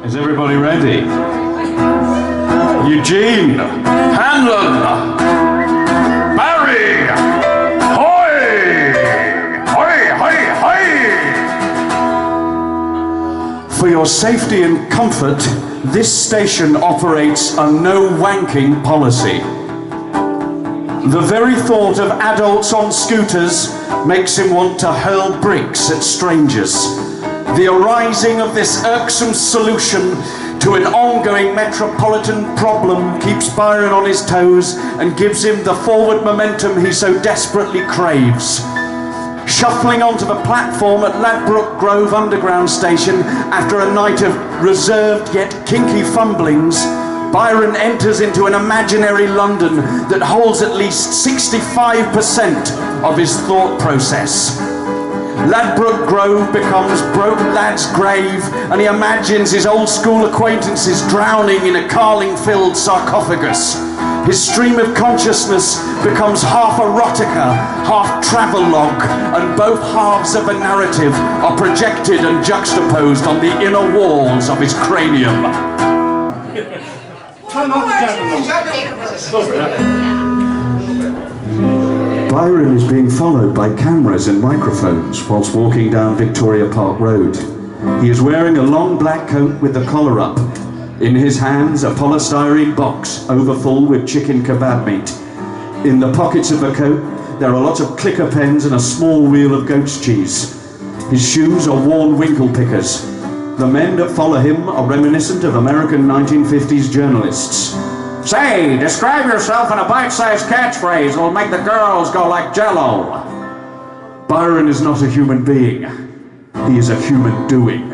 Is everybody ready? Eugene, Hanlon, Barry, hoy! Hoy, hoy, hoy! For your safety and comfort, this station operates a no wanking policy. The very thought of adults on scooters makes him want to hurl bricks at strangers. The arising of this irksome solution to an ongoing metropolitan problem keeps Byron on his toes and gives him the forward momentum he so desperately craves. Shuffling onto the platform at Ladbroke Grove Underground Station after a night of reserved yet kinky fumblings, Byron enters into an imaginary London that holds at least 65% of his thought process. Ladbroke Grove becomes Broke Lad's grave, and he imagines his old school acquaintances drowning in a carling-filled sarcophagus. His stream of consciousness becomes half erotica, half travelogue, and both halves of a narrative are projected and juxtaposed on the inner walls of his cranium. Turn off the camera. Byron is being followed by cameras and microphones whilst walking down Victoria Park Road. He is wearing a long black coat with the collar up. In his hands, a polystyrene box overfull with chicken kebab meat. In the pockets of the coat, there are lots of clicker pens and a small wheel of goat's cheese. His shoes are worn winkle pickers. The men that follow him are reminiscent of American 1950s journalists. Say, describe yourself in a bite-sized catchphrase that'll make the girls go like Jell-O. Byron is not a human being. He is a human doing.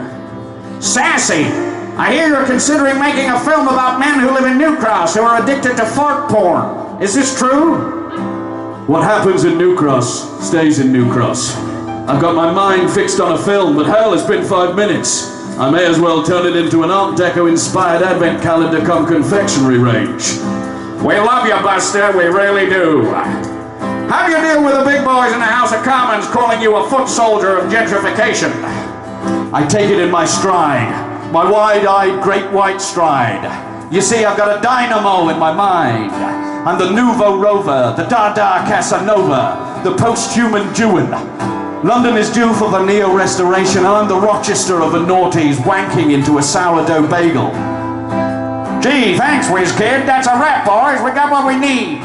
Sassy! I hear you're considering making a film about men who live in New Cross who are addicted to fart porn. Is this true? What happens in New Cross stays in New Cross. I've got my mind fixed on a film, but hell, it's been 5 minutes. I may as well turn it into an Art Deco-inspired advent calendar come confectionery range. We love you, Buster, we really do. How do you deal with the big boys in the House of Commons calling you a foot soldier of gentrification? I take it in my stride, my wide-eyed great white stride. You see, I've got a dynamo in my mind. I'm the nouveau rover, the Dada Casanova, the post-human Jewin. London is due for the neo-restoration, and I'm the Rochester of the noughties wanking into a sourdough bagel. Gee, thanks, whiz kid. That's a wrap, boys. We got what we need.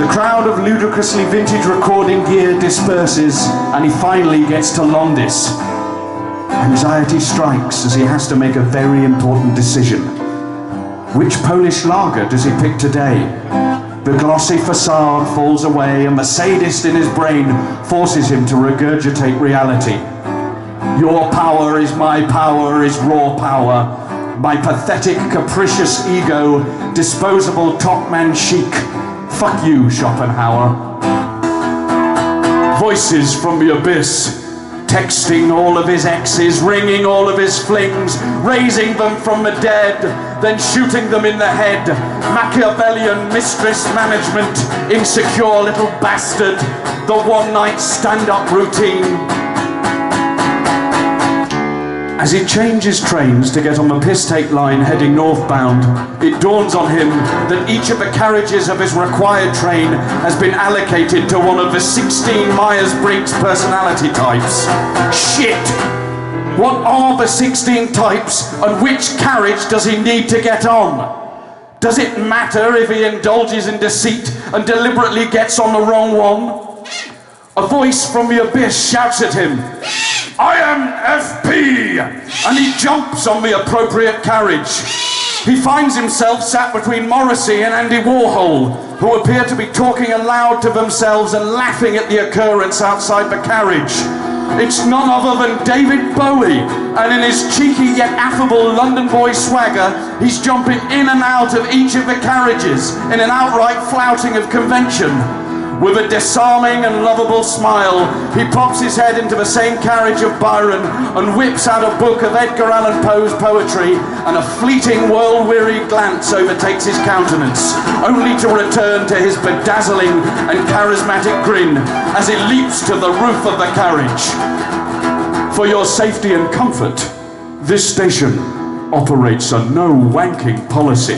The crowd of ludicrously vintage recording gear disperses, and he finally gets to Londis. Anxiety strikes as he has to make a very important decision. Which Polish lager does he pick today? The glossy facade falls away, and the sadist in his brain forces him to regurgitate reality. Your power is my power is raw power. My pathetic, capricious ego, disposable top-man chic. Fuck you, Schopenhauer. Voices from the abyss. Texting all of his exes, ringing all of his flings, raising them from the dead, then shooting them in the head. Machiavellian mistress management, insecure little bastard, the one-night stand-up routine. As he changes trains to get on the piss-take line heading northbound, it dawns on him that each of the carriages of his required train has been allocated to one of the 16 Myers-Briggs personality types. Shit! What are the 16 types, and which carriage does he need to get on? Does it matter if he indulges in deceit and deliberately gets on the wrong one? A voice from the abyss shouts at him, "I am FP!" and he jumps on the appropriate carriage. He finds himself sat between Morrissey and Andy Warhol, who appear to be talking aloud to themselves and laughing at the occurrence outside the carriage. It's none other than David Bowie, and in his cheeky yet affable London boy swagger, he's jumping in and out of each of the carriages in an outright flouting of convention. With a disarming and lovable smile, he pops his head into the same carriage of Byron and whips out a book of Edgar Allan Poe's poetry, and a fleeting world-weary glance overtakes his countenance, only to return to his bedazzling and charismatic grin as he leaps to the roof of the carriage. For your safety and comfort, This station operates a no wanking policy.